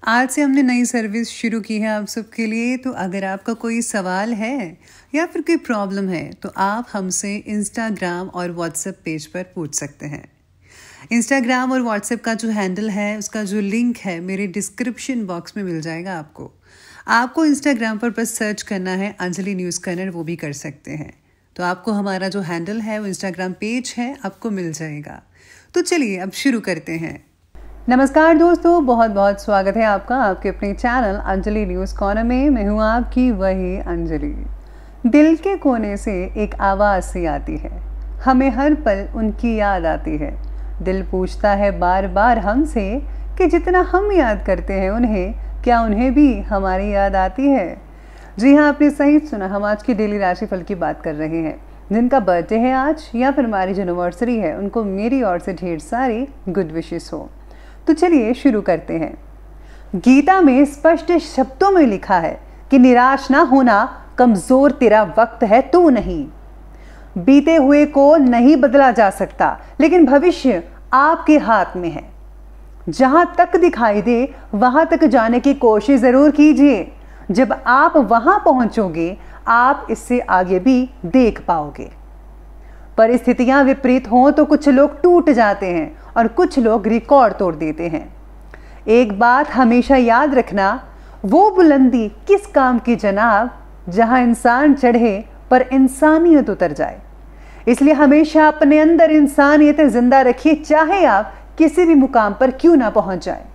आज से हमने नई सर्विस शुरू की है आप सबके लिए। तो अगर आपका कोई सवाल है या फिर कोई प्रॉब्लम है तो आप हमसे इंस्टाग्राम और व्हाट्सएप पेज पर पूछ सकते हैं। इंस्टाग्राम और व्हाट्सएप का जो हैंडल है उसका जो लिंक है मेरे डिस्क्रिप्शन बॉक्स में मिल जाएगा। आपको इंस्टाग्राम पर बस सर्च करना है अंजलि न्यूज़ कन्नड़, वो भी कर सकते हैं। तो आपको हमारा जो हैंडल है वो इंस्टाग्राम पेज है, आपको मिल जाएगा। तो चलिए अब शुरू करते हैं। नमस्कार दोस्तों, बहुत बहुत स्वागत है आपका आपके अपने चैनल अंजलि न्यूज़ कॉर्नर में। मैं हूँ आपकी वही अंजलि। दिल के कोने से एक आवाज़ सी आती है, हमें हर पल उनकी याद आती है। दिल पूछता है बार बार हमसे कि जितना हम याद करते हैं उन्हें, क्या उन्हें भी हमारी याद आती है। जी हाँ, आपने सही सुना। हम आज की डेली राशिफल की बात कर रहे हैं। जिनका बर्थडे है आज या फिर मैरिज एनिवर्सरी है, उनको मेरी ओर से ढेर सारी गुड विशेस हो। तो चलिए शुरू करते हैं। गीता में स्पष्ट शब्दों में लिखा है कि निराश ना होना, कमजोर तेरा वक्त है, तू नहीं। बीते हुए को नहीं बदला जा सकता, लेकिन भविष्य आपके हाथ में है। जहां तक दिखाई दे वहां तक जाने की कोशिश जरूर कीजिए। जब आप वहां पहुंचोगे आप इससे आगे भी देख पाओगे। परिस्थितियां विपरीत हों तो कुछ लोग टूट जाते हैं और कुछ लोग रिकॉर्ड तोड़ देते हैं। एक बात हमेशा याद रखना, वो बुलंदी किस काम की जनाब जहां इंसान चढ़े पर इंसानियत उतर जाए। इसलिए हमेशा अपने अंदर इंसानियत जिंदा रखिए, चाहे आप किसी भी मुकाम पर क्यों ना पहुंच जाए।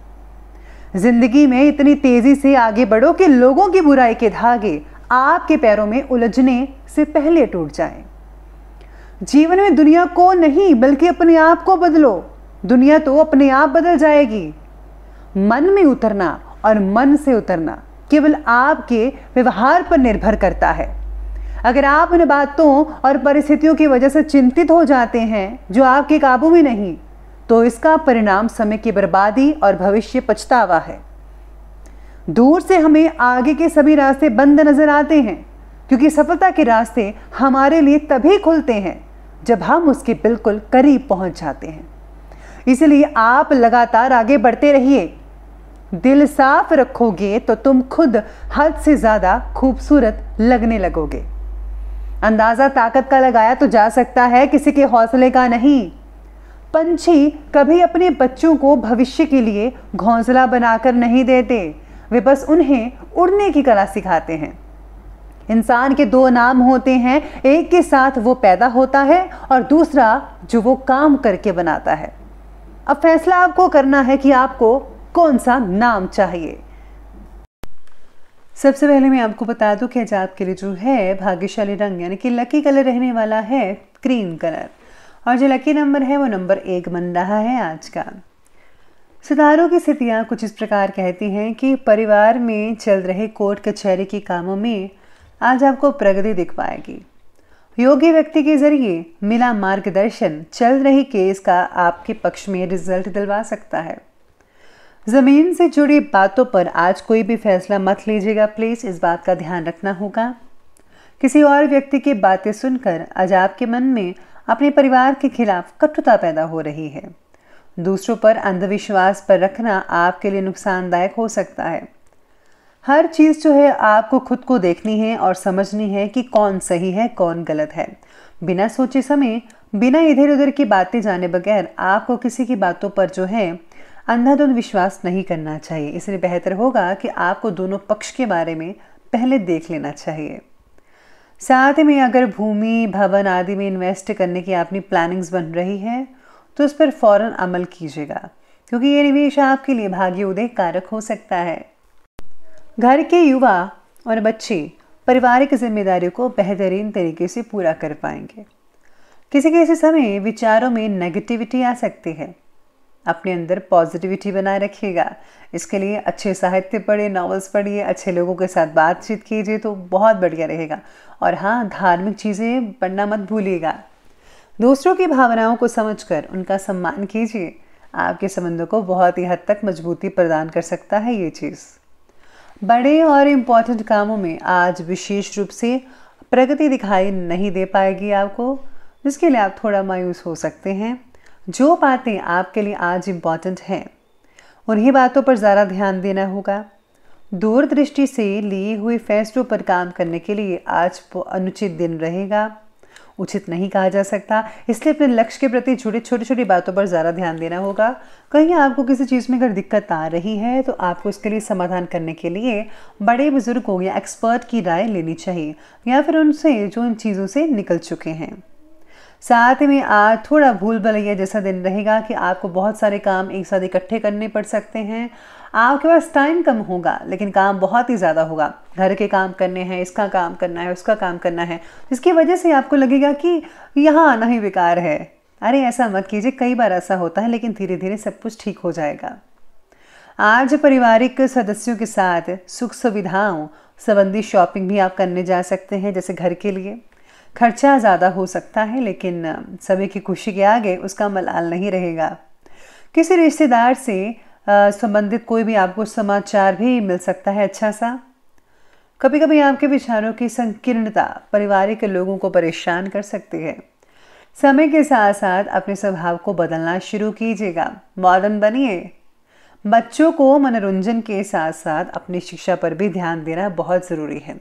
जिंदगी में इतनी तेजी से आगे बढ़ो कि लोगों की बुराई के धागे आपके पैरों में उलझने से पहले टूट जाएं। जीवन में दुनिया को नहीं बल्कि अपने आप को बदलो, दुनिया तो अपने आप बदल जाएगी। मन में उतरना और मन से उतरना केवल आपके व्यवहार पर निर्भर करता है। अगर आप उन बातों और परिस्थितियों की वजह से चिंतित हो जाते हैं जो आपके काबू में नहीं, तो इसका परिणाम समय की बर्बादी और भविष्य पछतावा है। दूर से हमें आगे के सभी रास्ते बंद नजर आते हैं, क्योंकि सफलता के रास्ते हमारे लिए तभी खुलते हैं जब हम उसके बिल्कुल करीब पहुंच जाते हैं। इसलिए आप लगातार आगे बढ़ते रहिए। दिल साफ रखोगे तो तुम खुद हद से ज्यादा खूबसूरत लगने लगोगे। अंदाजा ताकत का लगाया तो जा सकता है, किसी के हौसले का नहीं। पंछी कभी अपने बच्चों को भविष्य के लिए घोंसला बनाकर नहीं देते, वे बस उन्हें उड़ने की कला सिखाते हैं। इंसान के दो नाम होते हैं, एक के साथ वो पैदा होता है और दूसरा जो वो काम करके बनाता है। अब फैसला आपको करना है कि आपको कौन सा नाम चाहिए। सबसे पहले मैं आपको बता दूं कि आज आपके लिए जो है भाग्यशाली रंग यानी कि लकी कलर रहने वाला है क्रीम कलर, और जो लकी नंबर है वो नंबर 1 बन रहा है आज का। सितारों की स्थितियाँ कुछ इस प्रकार कहती हैं कि परिवार में चल रहे कोर्ट कचहरी के कामों में आज आपको प्रगति दिख पाएगी। योग्य व्यक्ति के जरिए मिला मार्गदर्शन चल रही केस का आपके पक्ष में रिजल्ट दिलवा सकता है। जमीन से जुड़ी बातों पर आज कोई भी फैसला मत लीजिएगा, प्लीज इस बात का ध्यान रखना होगा। किसी और व्यक्ति की बातें सुनकर आज आपके मन में अपने परिवार के खिलाफ कटुता पैदा हो रही है। दूसरों पर अंधविश्वास पर रखना आपके लिए नुकसानदायक हो सकता है। हर चीज़ जो है आपको खुद को देखनी है और समझनी है कि कौन सही है कौन गलत है। बिना सोचे समय, बिना इधर उधर की बातें जाने बगैर आपको किसी की बातों पर जो है अंधाधुंध विश्वास नहीं करना चाहिए। इसलिए बेहतर होगा कि आपको दोनों पक्ष के बारे में पहले देख लेना चाहिए। साथ में अगर भूमि भवन आदि में इन्वेस्ट करने की अपनी प्लानिंग्स बन रही है तो उस पर फौरन अमल कीजिएगा, क्योंकि ये निवेश आपके लिए भाग्य उदय कारक हो सकता है। घर के युवा और बच्चे पारिवारिक जिम्मेदारियों को बेहतरीन तरीके से पूरा कर पाएंगे। किसी समय विचारों में नेगेटिविटी आ सकती है, अपने अंदर पॉजिटिविटी बनाए रखिएगा। इसके लिए अच्छे साहित्य पढ़िए, नॉवेल्स पढ़िए, अच्छे लोगों के साथ बातचीत कीजिए तो बहुत बढ़िया रहेगा। और हाँ, धार्मिक चीज़ें पढ़ना मत भूलिएगा। दूसरों की भावनाओं को समझकर उनका सम्मान कीजिए, आपके संबंधों को बहुत ही हद तक मजबूती प्रदान कर सकता है ये चीज़। बड़े और इम्पॉर्टेंट कामों में आज विशेष रूप से प्रगति दिखाई नहीं दे पाएगी आपको, जिसके लिए आप थोड़ा मायूस हो सकते हैं। जो बातें आपके लिए आज इम्पॉर्टेंट हैं उन्हीं बातों पर ज़्यादा ध्यान देना होगा। दूरदृष्टि से लिए हुए फैसलों पर काम करने के लिए आज अनुचित दिन रहेगा। उचित नहीं कहा जा सकता, इसलिए अपने लक्ष्य के प्रति जुड़े छोटी छोटी बातों पर ज़्यादा ध्यान देना होगा। कहीं आपको किसी चीज़ में अगर दिक्कत आ रही है तो आपको इसके लिए समाधान करने के लिए बड़े बुजुर्गों या एक्सपर्ट की राय लेनी चाहिए, या फिर उनसे जो इन चीज़ों से निकल चुके हैं। साथ में आज थोड़ा भूल भुलैया जैसा दिन रहेगा कि आपको बहुत सारे काम एक साथ इकट्ठे करने पड़ सकते हैं। आपके पास टाइम कम होगा लेकिन काम बहुत ही ज़्यादा होगा। घर के काम करने हैं, इसका काम करना है, उसका काम करना है, जिसकी वजह से आपको लगेगा कि यहाँ आना ही बेकार है। अरे ऐसा मत कीजिए, कई बार ऐसा होता है, लेकिन धीरे धीरे सब कुछ ठीक हो जाएगा। आज पारिवारिक सदस्यों के साथ सुख सुविधाओं संबंधी शॉपिंग भी आप करने जा सकते हैं। जैसे घर के लिए खर्चा ज़्यादा हो सकता है, लेकिन सभी की खुशी के आगे उसका मलाल नहीं रहेगा। किसी रिश्तेदार से संबंधित कोई भी आपको समाचार भी मिल सकता है अच्छा सा। कभी कभी आपके विचारों की संकीर्णता पारिवारिक लोगों को परेशान कर सकती है। समय के साथ साथ अपने स्वभाव को बदलना शुरू कीजिएगा, मॉडर्न बनिए। बच्चों को मनोरंजन के साथ साथ अपनी शिक्षा पर भी ध्यान देना बहुत ज़रूरी है।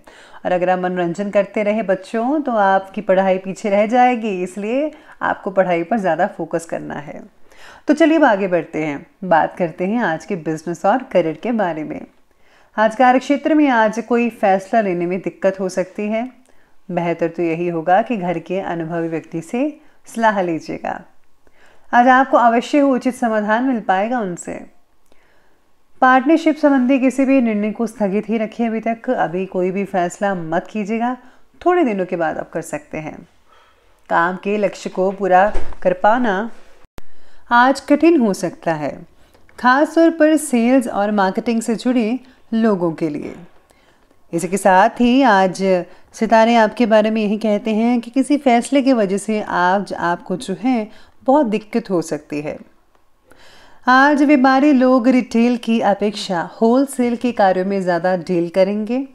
और अगर आप मनोरंजन करते रहे बच्चों तो आपकी पढ़ाई पीछे रह जाएगी, इसलिए आपको पढ़ाई पर ज़्यादा फोकस करना है। तो चलिए अब आगे बढ़ते हैं, बात करते हैं आज के बिजनेस और करियर के बारे में। आज कार्य क्षेत्र में आज कोई फैसला लेने में दिक्कत हो सकती है। बेहतर तो यही होगा कि घर के अनुभवी व्यक्ति से सलाह लीजिएगा। आज आपको अवश्य उचित समाधान मिल पाएगा उनसे। पार्टनरशिप संबंधी किसी भी निर्णय को स्थगित ही रखिए अभी तक। अभी कोई भी फैसला मत कीजिएगा, थोड़े दिनों के बाद आप कर सकते हैं। काम के लक्ष्य को पूरा कर पाना आज कठिन हो सकता है, खासतौर पर सेल्स और मार्केटिंग से जुड़े लोगों के लिए। इसी के साथ ही आज सितारे आपके बारे में यही कहते हैं कि किसी फैसले की वजह से आज आपको जो है बहुत दिक्कत हो सकती है। आज व्यापारी लोग रिटेल की अपेक्षा होलसेल के कार्यों में ज़्यादा डील करेंगे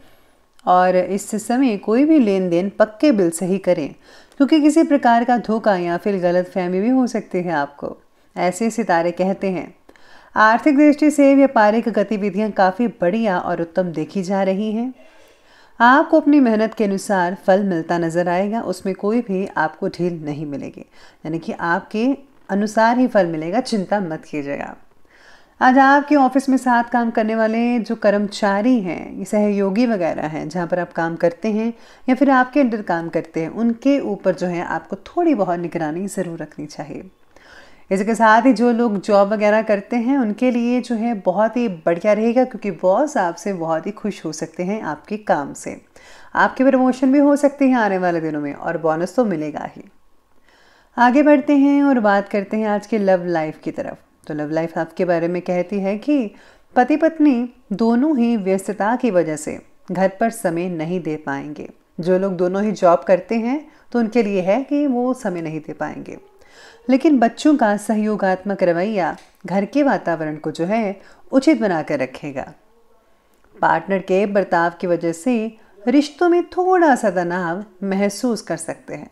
और इस समय कोई भी लेन देन पक्के बिल से ही करें, क्योंकि किसी प्रकार का धोखा या फिर गलतफहमी भी हो सकती है आपको, ऐसे सितारे कहते हैं। आर्थिक दृष्टि से व्यापारिक गतिविधियां काफ़ी बढ़िया और उत्तम देखी जा रही हैं। आपको अपनी मेहनत के अनुसार फल मिलता नजर आएगा, उसमें कोई भी आपको ढील नहीं मिलेगी, यानी कि आपके अनुसार ही फल मिलेगा, चिंता मत कीजिएगा। आज आपके ऑफिस में साथ काम करने वाले जो कर्मचारी हैं, सहयोगी वगैरह हैं, जहाँ पर आप काम करते हैं या फिर आपके अंडर काम करते हैं, उनके ऊपर जो है आपको थोड़ी बहुत निगरानी ज़रूर रखनी चाहिए। इसके साथ ही जो लोग जॉब वगैरह करते हैं उनके लिए जो है बहुत ही बढ़िया रहेगा, क्योंकि बॉस आपसे बहुत ही खुश हो सकते हैं आपके काम से। आपकी प्रमोशन भी हो सकती है आने वाले दिनों में और बोनस तो मिलेगा ही। आगे बढ़ते हैं और बात करते हैं आज के लव लाइफ की तरफ। तो लव लाइफ आपके बारे में कहती है कि पति पत्नी दोनों ही व्यस्तता की वजह से घर पर समय नहीं दे पाएंगे। जो लोग दोनों ही जॉब करते हैं तो उनके लिए है कि वो समय नहीं दे पाएंगे, लेकिन बच्चों का सहयोगात्मक रवैया घर के वातावरण को जो है उचित बनाकर रखेगा। पार्टनर के बर्ताव की वजह से रिश्तों में थोड़ा सा तनाव महसूस कर सकते हैं।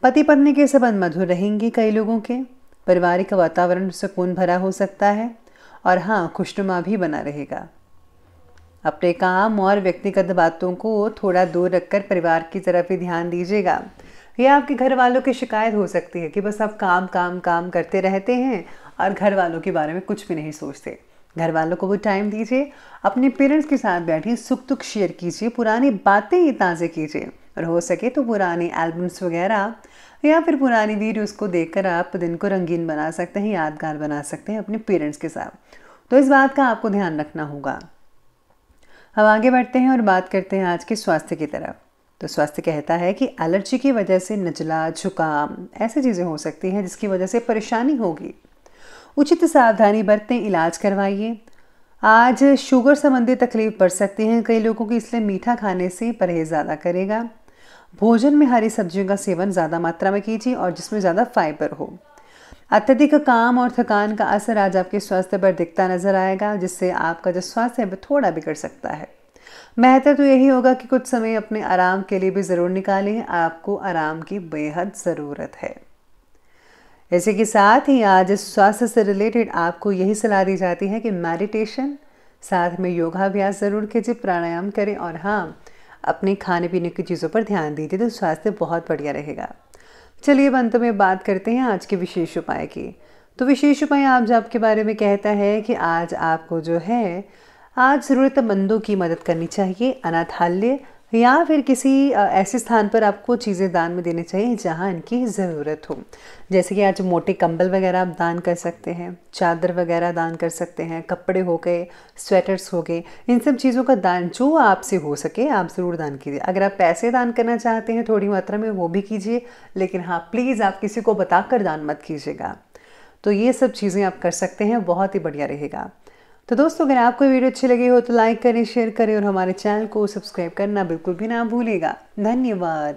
पति पत्नी के संबंध मधुर रहेंगे। कई लोगों के पारिवारिक वातावरण सुकून भरा हो सकता है और हाँ, खुशनुमा भी बना रहेगा। अपने काम और व्यक्तिगत बातों को थोड़ा दूर रखकर परिवार की तरफ ही ध्यान दीजिएगा। यह आपके घर वालों की शिकायत हो सकती है कि बस आप काम काम काम करते रहते हैं और घर वालों के बारे में कुछ भी नहीं सोचते। घर वालों को भी टाइम दीजिए, अपने पेरेंट्स के साथ बैठिए, सुख दुख शेयर कीजिए, पुरानी बातें ही ताज़े कीजिए और हो सके तो पुरानी एल्बम्स वगैरह या फिर पुरानी वीडियोस को देखकर आप दिन को रंगीन बना सकते हैं, यादगार बना सकते हैं अपने पेरेंट्स के साथ। तो इस बात का आपको ध्यान रखना होगा। अब आगे बढ़ते हैं और बात करते हैं आज के स्वास्थ्य की तरफ। तो स्वास्थ्य कहता है कि एलर्जी की वजह से नज़ला, जुकाम ऐसी चीज़ें हो सकती हैं जिसकी वजह से परेशानी होगी। उचित सावधानी बरतें, इलाज करवाइए। आज शुगर संबंधी तकलीफ बढ़ सकती है कई लोगों की, इसलिए मीठा खाने से परहेज ज़्यादा करेगा। भोजन में हरी सब्जियों का सेवन ज़्यादा मात्रा में कीजिए और जिसमें ज़्यादा फाइबर हो। अत्यधिक काम और थकान का असर आज आपके स्वास्थ्य पर दिखता नजर आएगा, जिससे आपका जो स्वास्थ्य है थोड़ा बिगड़ सकता है। बेहतर तो यही होगा कि कुछ समय अपने आराम के लिए भी ज़रूर निकालें। आपको आराम की बेहद ज़रूरत है। इसी के साथ ही आज स्वास्थ्य से रिलेटेड आपको यही सलाह दी जाती है कि मेडिटेशन, साथ में योगाभ्यास ज़रूर कीजिए, प्राणायाम करें और हाँ, अपने खाने पीने की चीज़ों पर ध्यान दीजिए, तो स्वास्थ्य बहुत बढ़िया रहेगा। चलिए अब अंत में बात करते हैं आज के विशेष उपाय की। तो विशेष उपाय आज आपके बारे में कहता है कि आज आपको जो है, आज ज़रूरतमंदों की मदद करनी चाहिए, अनाथालय या फिर किसी ऐसे स्थान पर आपको चीज़ें दान में देनी चाहिए जहां इनकी ज़रूरत हो। जैसे कि आज मोटे कंबल वगैरह आप दान कर सकते हैं, चादर वगैरह दान कर सकते हैं, कपड़े हो गए, स्वेटर्स हो गए, इन सब चीज़ों का दान जो आपसे हो सके आप ज़रूर दान कीजिए। अगर आप पैसे दान करना चाहते हैं थोड़ी मात्रा में, वो भी कीजिए, लेकिन हाँ प्लीज़ आप किसी को बताकर दान मत कीजिएगा। तो ये सब चीज़ें आप कर सकते हैं, बहुत ही बढ़िया रहेगा। तो दोस्तों, अगर आपको वीडियो अच्छी लगी हो तो लाइक करें, शेयर करें और हमारे चैनल को सब्सक्राइब करना बिल्कुल भी ना भूलिएगा। धन्यवाद।